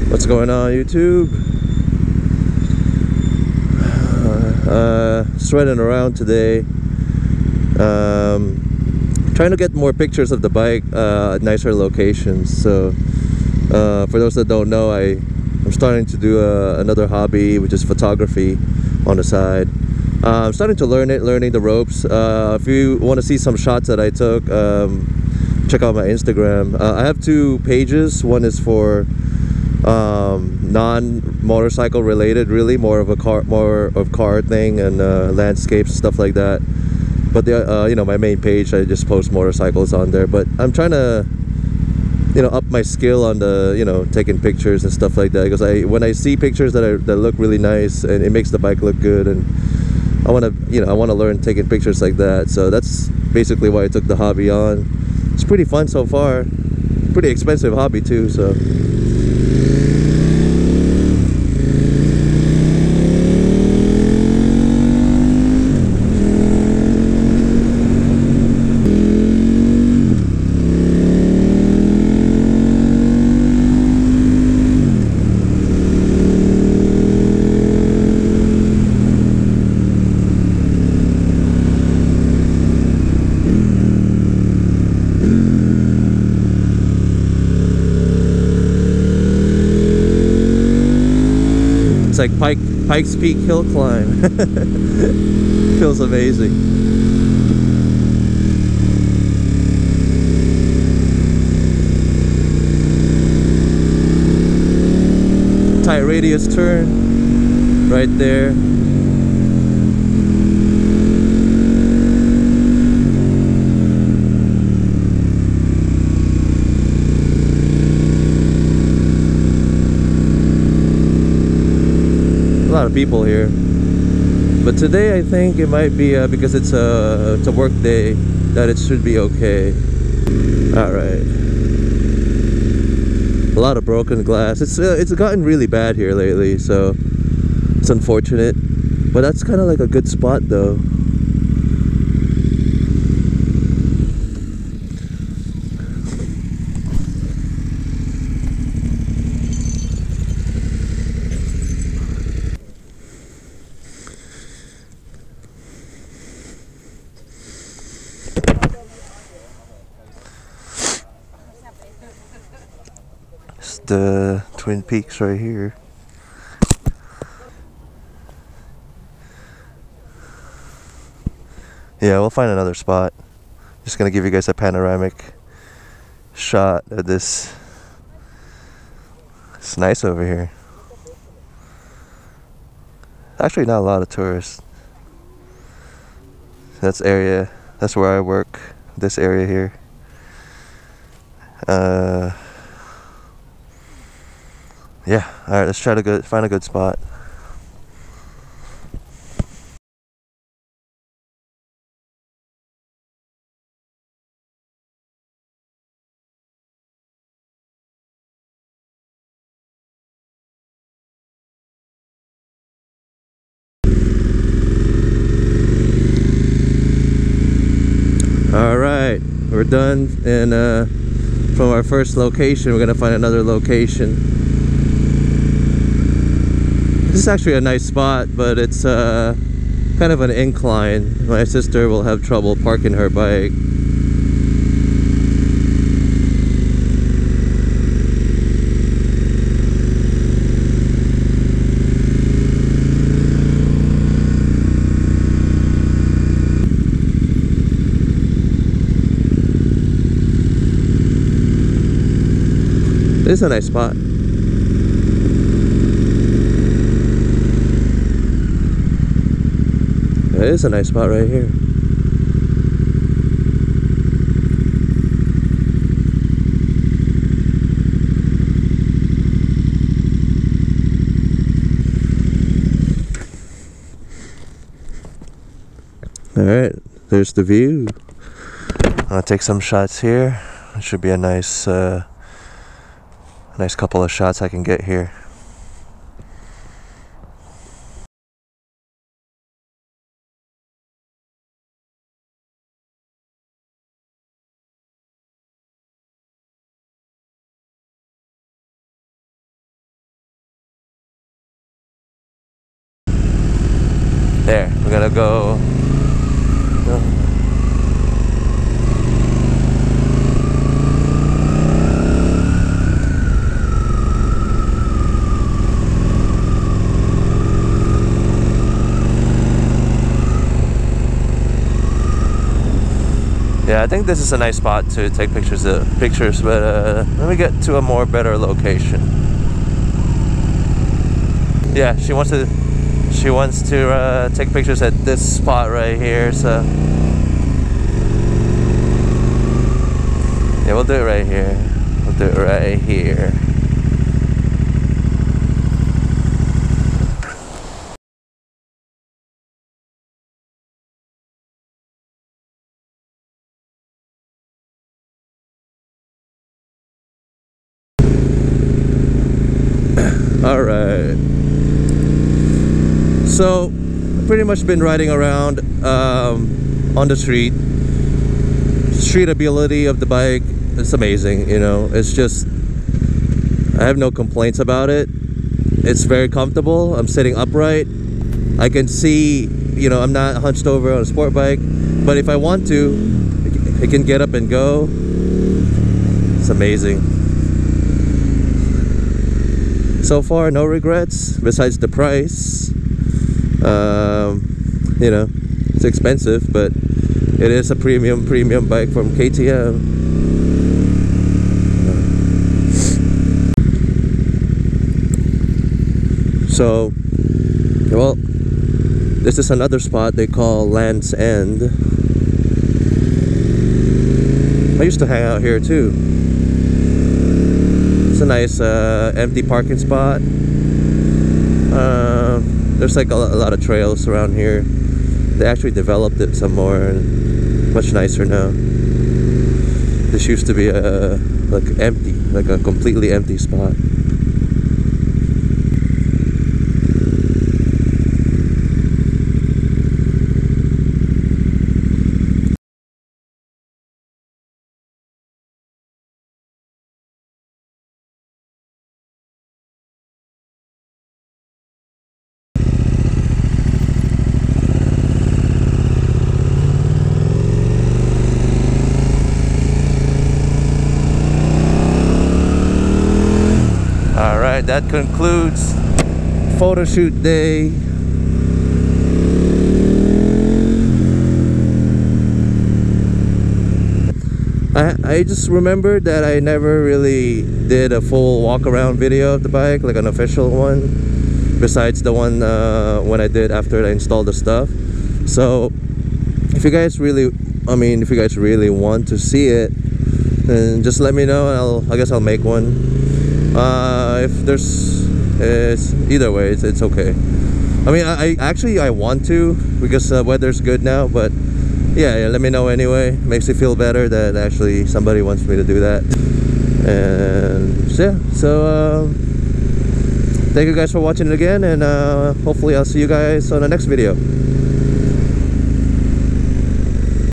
What's going on, YouTube? Sweating around today. Trying to get more pictures of the bike at nicer locations. So for those that don't know, I'm starting to do another hobby, which is photography on the side. I'm starting to learning the ropes. If you want to see some shots that I took, check out my Instagram. I have two pages. One is for non-motorcycle related, really more of car thing and landscapes, stuff like that. But the my main page, I just post motorcycles on there. But I'm trying to up my skill on the taking pictures and stuff like that, because when I see pictures that look really nice and it makes the bike look good, and I want to learn taking pictures like that. So that's basically why I took the hobby on. It's pretty fun so far. Pretty expensive hobby too, so it's like Pikes Peak hill climb. Feels amazing. Tight radius turn right there. A lot of people here, but today I think it might be because it's a work day, that it should be okay. All right, a lot of broken glass. It's gotten really bad here lately, so it's unfortunate, but that's kind of like a good spot though. It's the Twin Peaks right here. Yeah, we'll find another spot. Just gonna give you guys a panoramic shot of this. It's nice over here. Actually, not a lot of tourists. That's where I work. This area here. Yeah. All right. Let's try to find a good spot. All right. We're done, and from our first location, we're gonna find another location. This is actually a nice spot, but it's kind of an incline. My sister will have trouble parking her bike. This is a nice spot. It is a nice spot right here. Alright, there's the view. I'll take some shots here. It should be a nice couple of shots I can get here. There, we're gonna go. Yeah, I think this is a nice spot to take pictures, but let me get to a more better location. Yeah, she wants to take pictures at this spot right here, so yeah, we'll do it right here. We'll do it right here. All right. So, pretty much been riding around on the street. Streetability of the bike, it's amazing. You know, it's just, I have no complaints about it. It's very comfortable. I'm sitting upright. I can see, you know, I'm not hunched over on a sport bike, but if I want to, it can get up and go. It's amazing. So far, no regrets besides the price. You know, it's expensive, but it is a premium bike from KTM. So, well, this is another spot they call Land's End. I used to hang out here too. It's a nice empty parking spot. There's like a lot of trails around here. They actually developed it some more and much nicer now. This used to be like empty, like a completely empty spot. Alright, that concludes photo shoot day. I just remembered that I never really did a full walk around video of the bike, like an official one, besides the one when I did after I installed the stuff. So if you guys really want to see it, then just let me know and I guess I'll make one. If there's, it's either way, it's okay. I mean, I want to, because weather's good now, but yeah, let me know anyway. Makes me feel better that actually somebody wants me to do that. And yeah, so thank you guys for watching it again, and hopefully I'll see you guys on the next video.